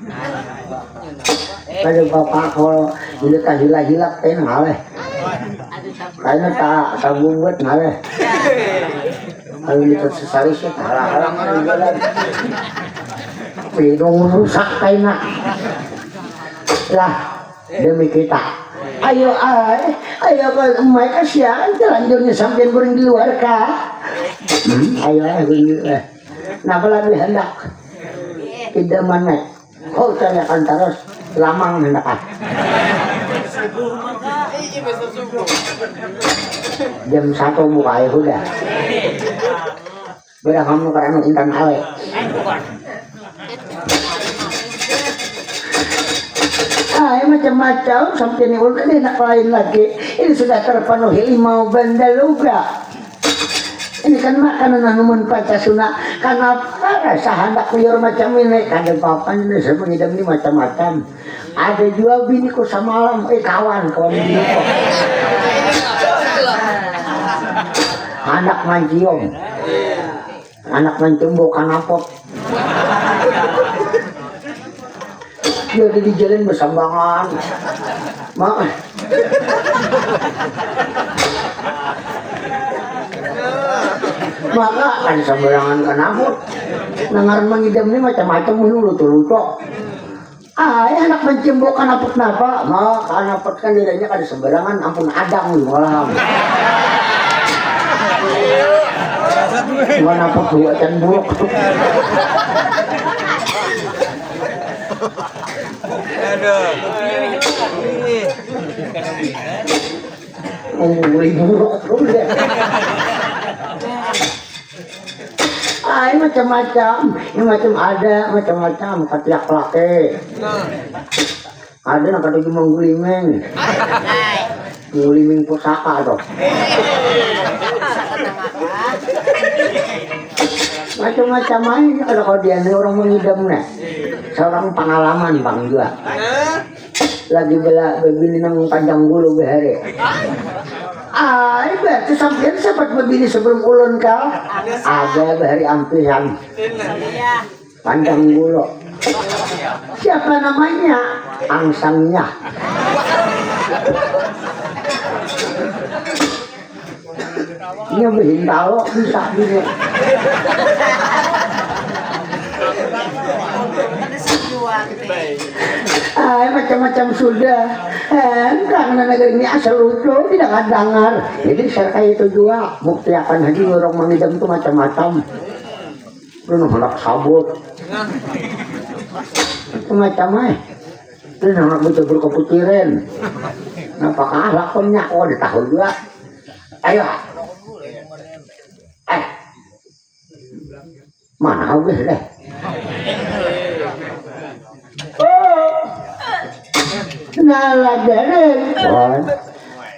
Kalau bapak kalau hilak hilak kain ngalih. Kainnya tak buat ngalih. Kalau kita sesali sih halang-halang jalan. Pidung rusak kainnya. Lah demi kita Ayo ke umay kasihan telanjurnya sampai goreng di luar ka. Ayo napa lagi hendak tidak mana kau tanyakan terus lamang hendak jam 1 buka ya udah beda kamu karena intan ale macam-macam sampai ini udah enak lain lagi ini sudah terpenuhi 5 bandaluga. Ini kan makanan namun Pancasuna karena rasa hendak liur macam ini kada papan ini saya mengidam ini macam-macam ada juga biniku samalam kawan biniku anak mancium anak mancium bukan apot dia di jalan bersambangan mak maka kan sembarangan kenapa nangar mengidam ini macam-macam lucu-lucu anak mencimbuk kanapot napa mak kanapot kan dirinya kan sembarangan ampun adang malam kanapot buatan buruk buruk udah ini macam ada macam-macam katiak laki ada nak kata cuma gulimeng pusaka tuh macam-macam aja kalau dia nih orang mengidam nih seorang pengalaman bang juga lagi bela begini nang panjang bulu behari berarti sampean sempat begini sebelum ulun kau ada bahari ampihan panjang bulu siapa namanya angsangnya ini bikin tahu bisa gini macam-macam sudah karena negeri ini asal lucu tidak akan dengar jadi saya itu juga bukti akan haji orang mengidam itu macam-macam lu hendak sabut macam lu hendak betul keputiran apakah lakonnya di tahun juga ayo mana gue deh naladarin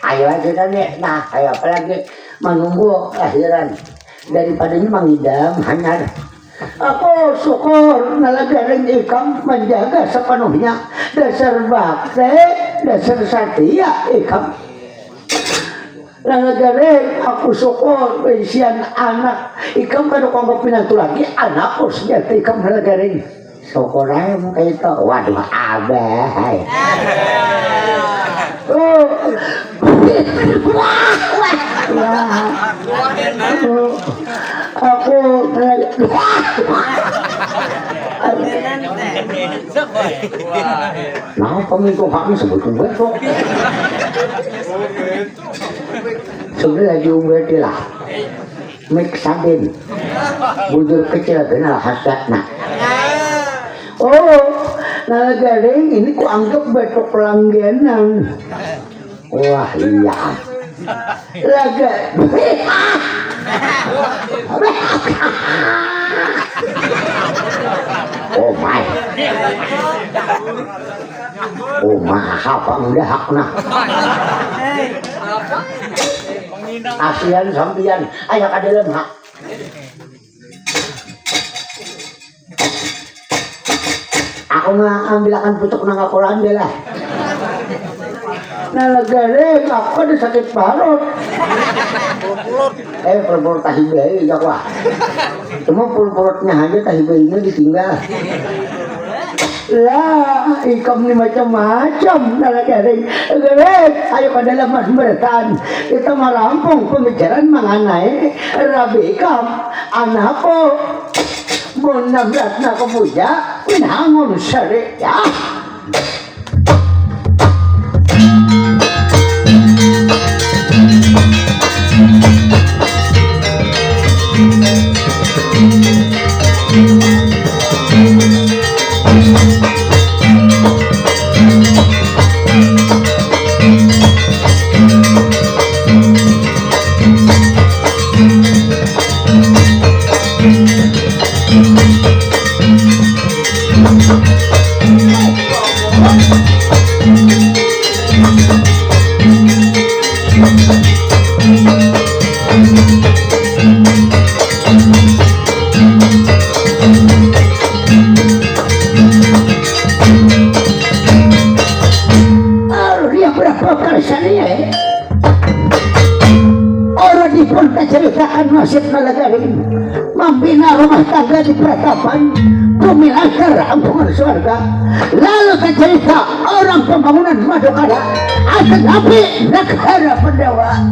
ayo aja kan ya nah ayo apalagi menunggu akhiran daripada ini mengidam hanya aku syukur naladarin ikam menjaga sepenuhnya dasar bakti dasar setia ikam naladarin aku syukur isian anak ikam kan kong pinatu lagi anakku sejati ikam naladarin syukur aja muka itu waduh abah aku nah pemikul kami sebetulnya besok sebenarnya lagi umrah lah mik sabin bujur kecil benar hasratna nah garing ini ku anggap betok pelangganan wah iya laga oh my apa udah hakna asian sampian ayo ka dalam hak aku ngambilakan pucuk nang Al-Quran dia lah nah lagaring aku ada sakit parut perut tahibay jak lah cuma perutnya aja tahibaynya ditinggal lah ikam ni macam-macam nah lagaring ayo pada lemas bertan kita merampung pembicaraan mengenai Rabi Ikam anak po menabrak na kemuja pinangon syariah akan nasib nalagarin membina rumah tangga di Pratapan, bumi langgar ampungan surga. Lalu cerita orang pembangunan Madukara akan nabi negara Pandawa.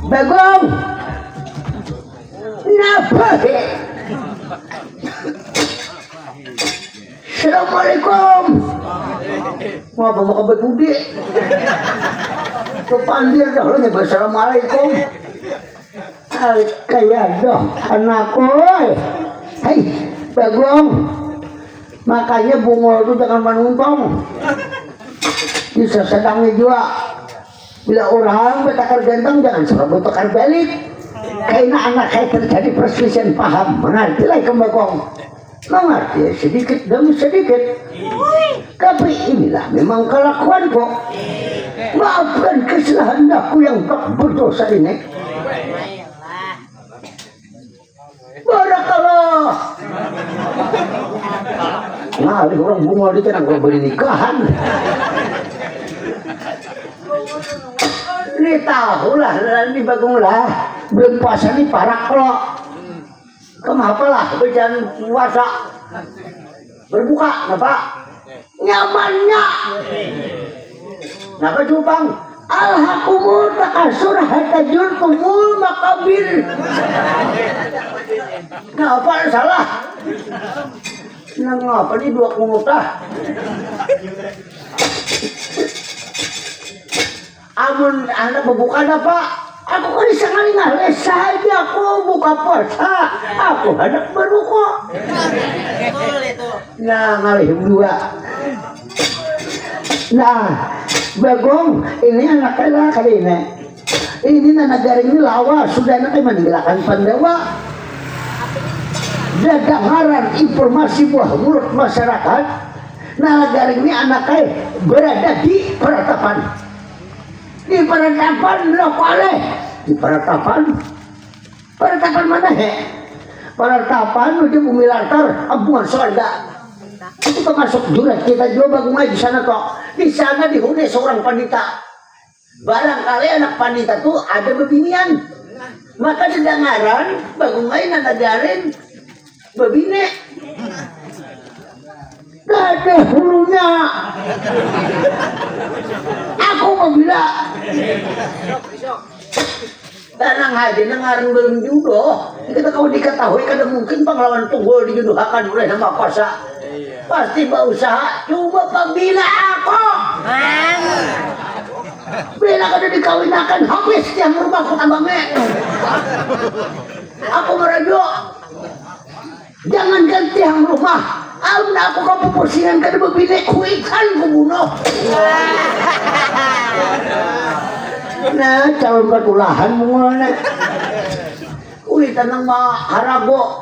Bagong nabahe. Assalamualaikum. Mau apa mau kabar budi? Kepandir dah lo nyebut assalamualaikum. Kayak dah anakku. Hei Bagong, makanya bungol itu jangan menumpang. Bisa sedangnya juga. Bila orang betakar ganteng jangan suruh betakar balik. Karena anak kayak terjadi perselisihan paham. Mengerti lah ikan Bagong. Mengerti sedikit demi sedikit. Tapi inilah memang kelakuanku. Maafkan kesalahan aku yang tak berdosa ini. Barakallah. Nah, orang bungol itu yang gue beri nikahan. Ini tahu lah, ini Bagong lah. Belum puasa ini parak loh. Kenapa lah, berjalan puasa. Berbuka, kenapa? Nyamannya. Kenapa Jupang? Alhakumul takasur hatta jurtumul makabir. Kenapa salah? Nah, ngapa nih dua kumutah? Amun anak berbuka apa? Aku kan sekali ngales saja aku buka puasa. Aku hendak berbuka. Nah, ngalih dua. Nah, Bagong, ini anak kaya kali ini. Ini negara ini lawa sudah anaknya meninggalkan Pandawa. Dengaran informasi buah mulut masyarakat. Nah, negara ini anaknya berada di Pratapan. Di Pratapan lo boleh. Di Pratapan mana he? Pratapan udah bumi lantar ampungan surga. Itu termasuk jurat kita juga Bagong di sana kok. Di sana dihuni seorang pandita. Barangkali anak pandita tuh ada bebinian. Maka didengaran Bagong nagarin bebine. Gak ada hulunya. Aku mau bilang Danang haji nengaran belum judoh. Kita kau diketahui kada mungkin penglawan tunggul dijudohakan oleh nama kuasa. Pasti berusaha. Coba pembina aku. Bila kada dikawinakan habis yang rumahku tambangnya. Aku merajuk. Jangan ganti yang rumah. Amun aku kamu pusingan kada bebini kuikan kubunuh. Nah, calon ketulahan mula. Tanang harago.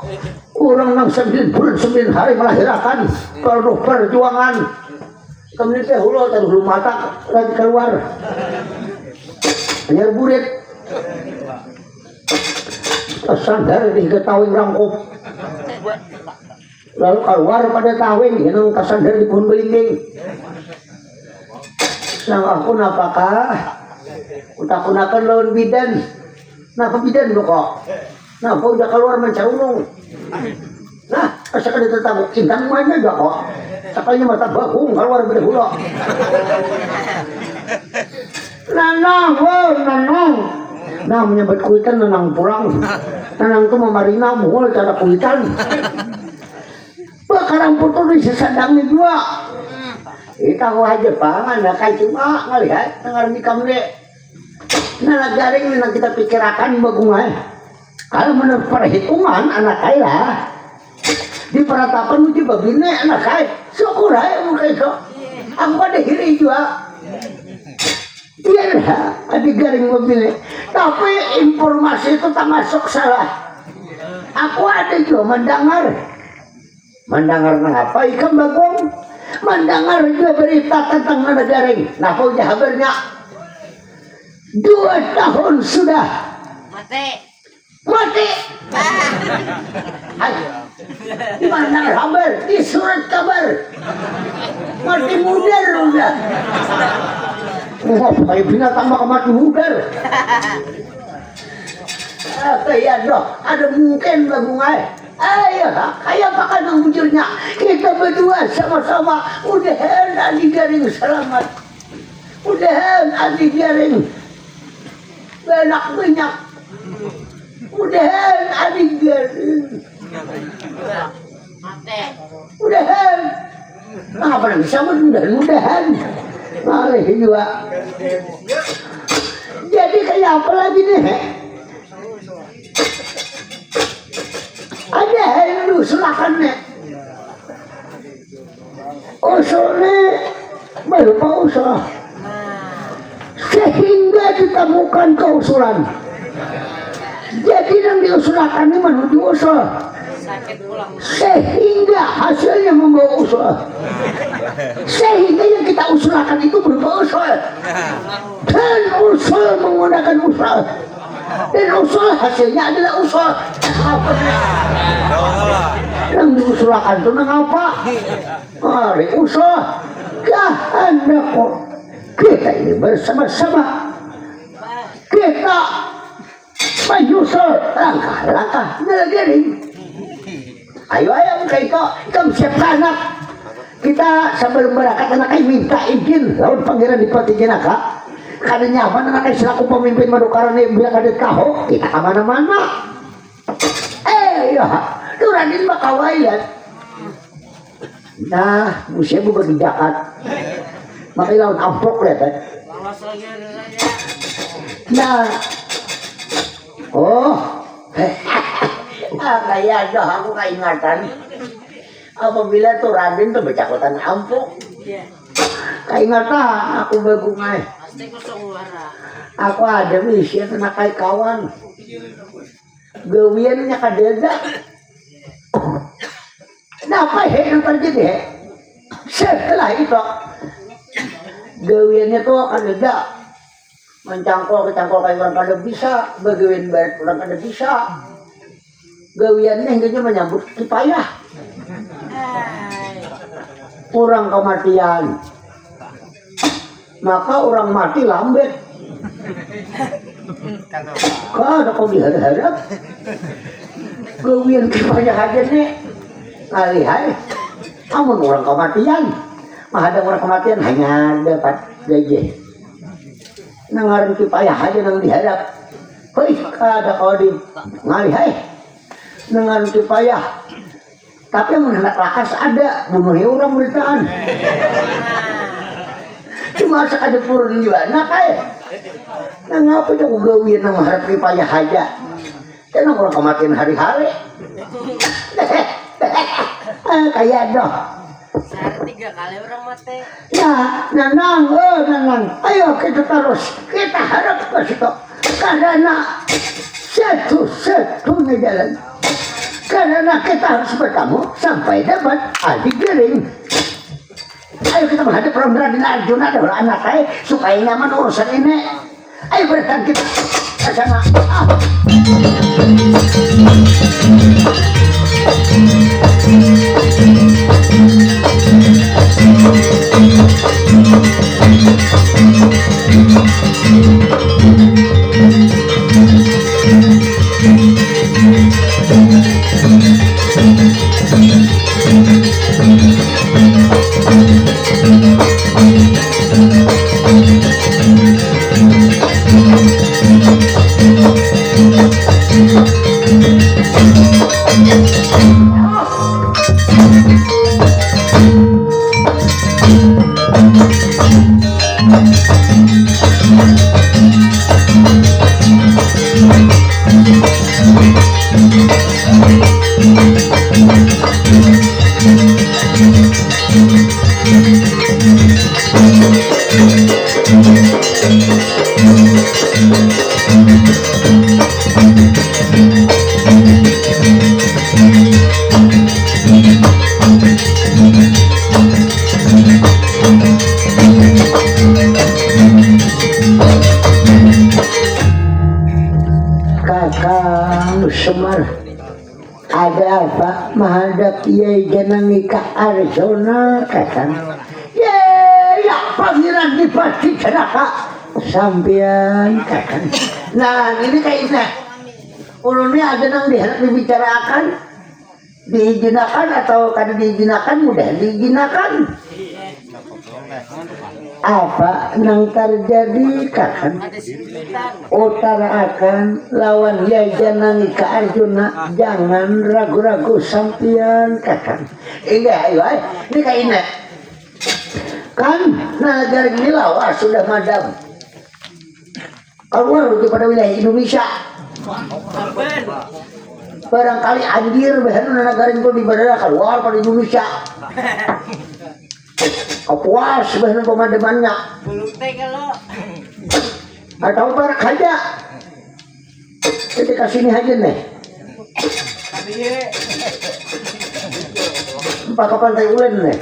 Kurang nang 9 bulan 9 hari melahirkan. Penuh perjuangan. Kemudian teh hulo tadi belum mata lagi keluar. Anyar burit. Kesandar diketahui rangkup. Lalu keluar pada tawing yang kesandar di pohon belimbing. Sang aku napakah? Utakunakan lawan bidan. Napa bidan lo kok? Napa udah keluar mencarunung? Nah, asal ada tetangga cintang mana juga kok? Sakanya mata bakung keluar dari hulu. Nanang, nanang. Nah, menyebut kuitan nanang pulang. Nanang tuh memarina muhul cara kuitan. Bakarang putul di sesadangnya juga. Kita aja pangan, nah kayak cuma ngelihat ngarmi kamu deh. Nah, garing yang kita pikirkan bagungan. Kalau menurut perhitungan anak kaya di Pratapan uji begini anak kaya syukur aja muka itu. Aku ada hiri juga. Iya dah, adik garing memilih. Tapi informasi itu tak masuk salah. Aku ada juga mendengar. Mendengar apa ikan bagong? Mendengar juga berita tentang nada garing. Nah, punya kabarnya 2 tahun sudah Mati. mati. Hai, di mana kabar? Di surat kabar. Mati mudar udah. Oh, kayak binatang maka mati mudar. Kayak ada mungkin babungai. Ayo, kayak apa yang bujurnya? Kita berdua sama-sama. Udahan adik garing selamat. Udahan adik garing banyak banyak. Udahan adik garing. Mati. Udahan. Apa yang bisa mudah-mudahan. Malih juga. Jadi kayak apa lagi nih? Ada yang diusulkannya. Usulnya berupa usul. Sehingga ditemukan keusulan. Jadi yang diusulkan ini menuju usul. Sakit pulang. Sehingga hasilnya membawa usul. Sehingga yang kita usulkan itu berupa usul. Dan usul menggunakan usul. Dan usul hasilnya adalah usul. Apa yang diusulkan itu apa? Mari usul. Kehendak kita ini bersama-sama. Kita menyusul langkah-langkah negeri. Ayo kamu siapkan anak. Kita sebelum berangkat anak minta izin lawan pangeran Dipati Jenaka. Kada nyaman anak selaku pemimpin Madukaran biar kada tahu kita kemana-mana. Ya, tu Raden Bakawailan. Nah, musia bukan di Jakarta. Makanya lawan ampok lihat kan. Lawas lagi ada saja. Nah, oh, kayak aku keingatan. Apabila tuh Raden tuh bercakutan ampok. Iya. Keingatan aku berbungai. Pasti kosong warna. Aku ada misi anak kayak kawan. Gawiannya kadeda. Nah, apa yang terjadi? Setelah itu gawiannya tuh kadeda. Mencangkol kayak orang kada bisa, gawian barat orang kada bisa. Gawiannya hingga menyambut kipayah. Orang kematian. Maka orang mati lambat. Kada kau diharap. Gawian kipayah aja nih. Alihai. Namun orang kematian. Mahadang orang kematian hanya dapat gaji. Nangaran kipayah aja nang diharap. Hei, kada kau di ngalihai. Nangaran kipayah. Tapi yang menanak lakas ada. Bunuhnya orang beritaan. Cuma sekada purun juga. Nah kaya. Nah ngapa itu gawian nang mengharap kipayah aja. Karena orang kematian hari-hari. Kayak dah. Sehari 3 kali orang mati. Ya, nanang. Ayo kita terus. Kita harap ke situ. Karena satu-satunya jalan. Karena kita harus bertemu sampai dapat adik garing. Ayo kita menghadap Raden Arjuna adalah anak saya supaya nyaman urusan ini. Ayo berangkat kita ke sana. Thank you. Ada apa? Menghadap Kiai Janangi Ka Arjuna kakang. Ya pangeran Dipati Janaka sampean kakang. Nah ini kayaknya ulunnya ada nang diharap dibicarakan, diizinakan atau kada diizinakan, mudah diizinakan. Apa nang terjadi kakang? Utara akan lawan Yai Janangi Ka Arjuna, jangan ragu-ragu sampean kakang. Iya ini kayaknya kan negara ini lawas sudah madam keluar pada wilayah Indonesia. Barangkali anjir bahan negara itu di bandara keluar pada Indonesia. Puas bahan pemadamannya. Belum teh kalau Atau barak aja. Ketika sini aja nih. Empat ke pantai ulen nih.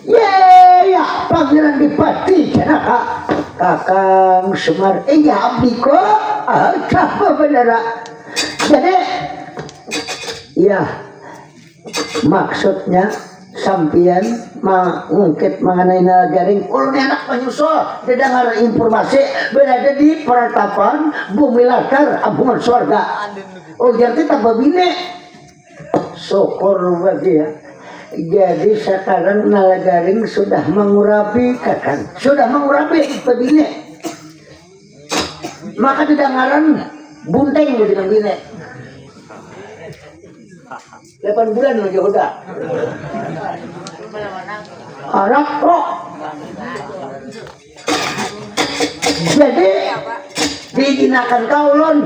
Ya, pangeran Dipati Janaka Kakang Semar. Ya abdi kok. Apa benar? Jadi ya maksudnya sampian mengungkit mengenai Nalagaring ulun anak menyusul dengar informasi berada di peratapan bumi latar ambungan surga. Oh jadi tambah bine syukur bagi ya. Jadi sekarang Nalagaring sudah mengurapi kakang, sudah mengurapi bine, maka didengaran bunteng dengan bine 8 bulan lagi udah anak kok. Jadi diizinakan kaulon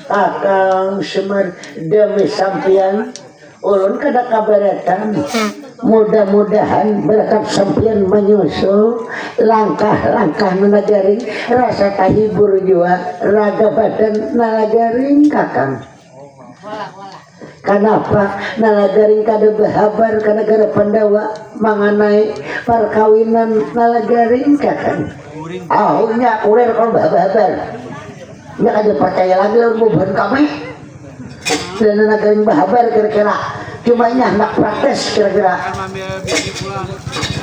Kakang Semar demi sampian ulun kada kabaratan. Mudah-mudahan berkat sampian menyusul langkah-langkah Nalagaring rasa tahibur jua raga badan Nalagaring kakang. Kenapa Nalagaring kada berhabar ke negara Pandawa mengenai perkawinan Nalagaring kakang? Ahunya kurir kalau berhabar. Nggak ada percaya lagi lalu bukan kami. Dan Nalagaring berhabar kira-kira. Cuma ini anak praktis kira-kira.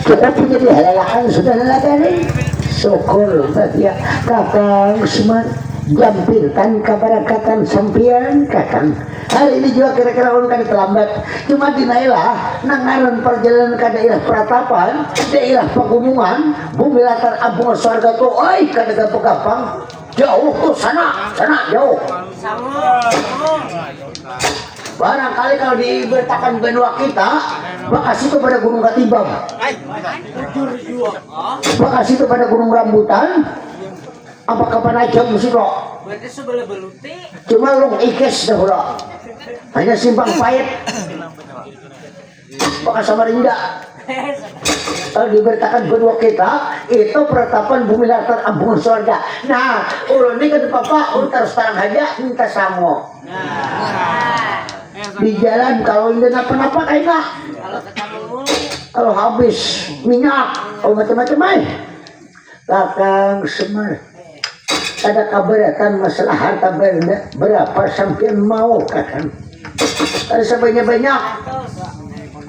Kita punya dihalalakan sudah Nalagaring. Syukur ya Kakang Semar. Jampilkan keberakatan sampian kakang. Hal ini juga kira-kira ulun kada terlambat. Cuma dinailah nangaran perjalanan ke daerah peratapan, daerah pegunungan, bumi latar ambungan surga tuh, oi kada gampang-gampang. Jauh tuh sana jauh. Barangkali kalau diberitakan benua kita, makasih kepada Gunung Katimbang, makasih kepada Gunung Rambutan. Apa kapan aja mesti kok? berarti sebelah beluti. Cuma long ikes dah bro. Hanya simpang pahit. Maka Samarinda. Kalau diberitakan benua kita itu peratapan bumi latar ambungan surga. Nah, ulun ini ke papa ulun terus terang aja minta samo. Di jalan kalau ini apa-apa kayaknya. Kalau ketemu Kalau habis minyak, kalau macam-macam Kakang Semar. Ada kabaratan masalah harta benda berapa sampean mau kakang? Ada sebanyak-banyak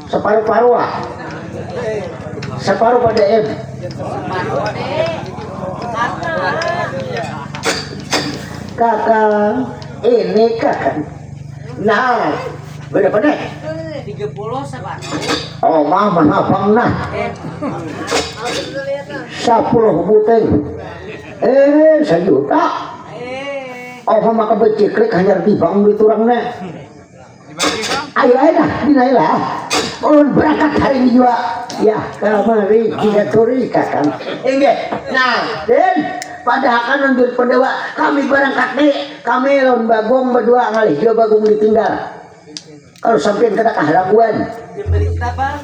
separuh-paruh separuh pada kakang ini kakang. Nah berapa nih? 30 separuh. Oh mama abang nah 10 buteng 1 juta. Oh maka beciklik hanya tibang di turangnya. Ayo dah dinailah. Ulun berangkat hari ini juga. Ya kamari kita turi kakang. Ingat. Nah dan pada akan nunjuk pendewa kami berangkat nih. Kami lawan bagong berdua ngalih dia bagong ditinggal. Kalau sampai kena keharaguan. Berita bang.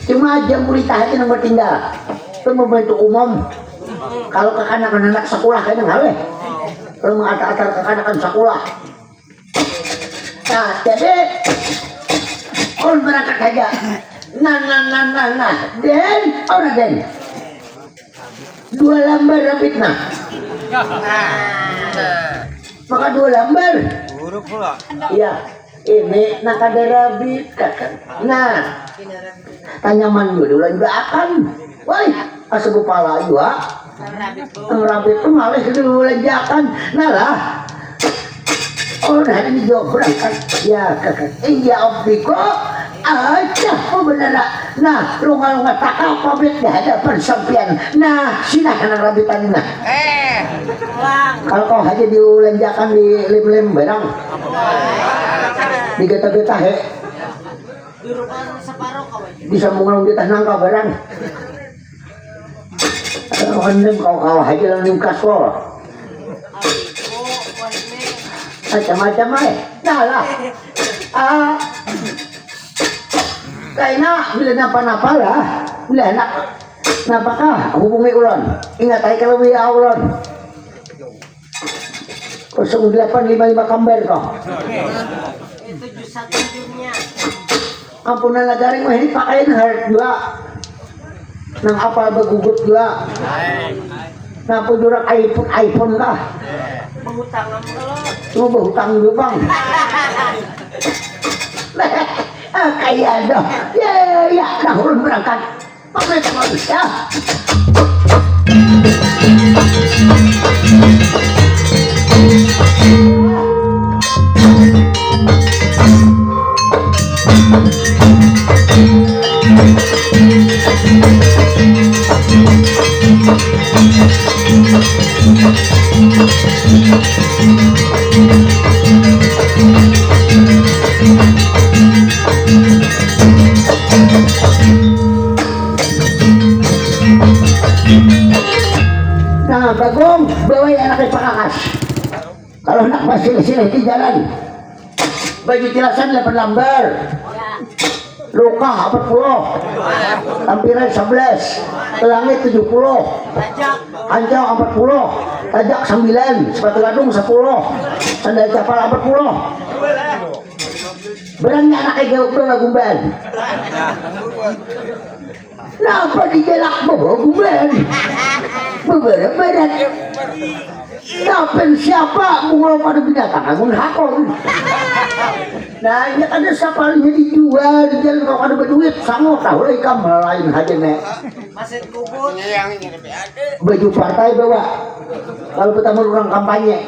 Cuma jam berita hati yang bertinggal. Itu membantu umum. Kalau kekanak-kanak sekolah kayaknya ngalih. Kalau mengatar-atar kekanakan sekolah. Nah jadi on berangkat aja. Nah Den orang Den 2 lembar rapid nah maka 2 lembar. Buruk pula. Iya, ini nakaderabi kakak. Nah, tanyaman dulu juga akan. Woi, asa kepala juga. Ang rabi itu malah dulu akan. Nah lah. Oh, nah ini jawab berangkat. Ya kakak. Iya optiko. Aja, oh benar. Nah, lunga-lunga takal pabrik di hadapan sampian. Nah, silakan ang rabitan na. Kalau kau aja diulanjakan di lem-lem barang. Di getah-getah he. Bisa mengalung di tanah kau barang. Kalau kau aja lang yung kasol. Macam-macam ay. Nah lah. Kaya bila napa-napa lah. Bila nak napakah hubungi ulon. Ingat ay kalau biya ulon. 0855 kamber kok. Itu jus satu jumnya. Ampun na lagaring mo hindi pakain heart dua. Nang apa bagugot dua. Napo jurak iPhone ka. Berhutang sama lo. Cuma berhutang dulu bang. Kaya dong. Ya, dahulu berangkat. Pamit manusia. Nah, Bagong, bawa anak pakakas. Kalau nak masih di jalan, baju tilasan 8 lembar, luka 40, tampilan 11, telangit 70, anjau 40, tajak 9, sepatu gadung 10, sandal capal 40. Berangnya anaknya gawag doang gumban. Kenapa dijelak bawa gumban? Beberat-berat. Siapa bunga pada binatang angun hakon. Nah ini ada sapalnya dijual di jalan kalau ada berduit sama tahu lah ikan lain aja nek. Masih kubur. Baju partai bawa kalau pertama orang kampanye.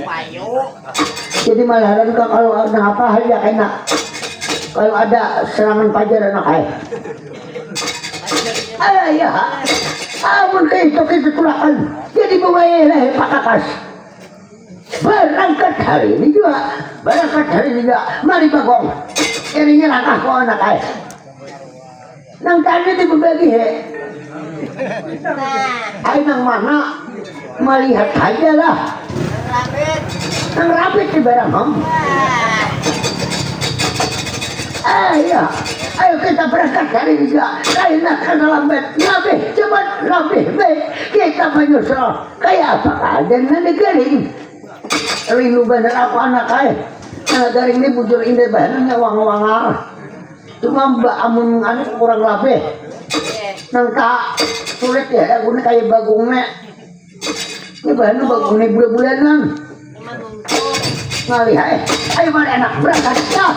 Payu. Jadi malahan kalau ada apa aja enak. Kalau ada serangan pajar anak ya. Amun kayak itu tulakan. Jadi bawa pakakas. Berangkat hari ini juga. Mari Bagong. Ininya langkah ko anak ay. Nang tadi dibagi he. Ay nang mana melihat aja lah. Nang rapid di barang om. Ayo, ayo kita berangkat hari ini juga. Kaya ke dalam bed, lebih cepat, lebih baik. Kita menyusul. Kayak apa aja nanti garing. Rindu bener aku anak kaya. Anak garing ini bujur indah bahannya wang-wangal. Cuma mbak amun anak kurang lebih. Nang tak sulit ya, aku ini kayak bagongnya. Ini bahannya bagongnya bulan-bulanan. Ngalih ayo mari anak berangkat ya.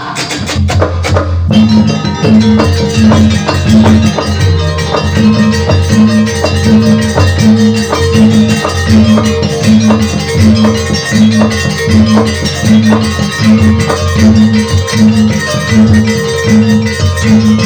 Thank you.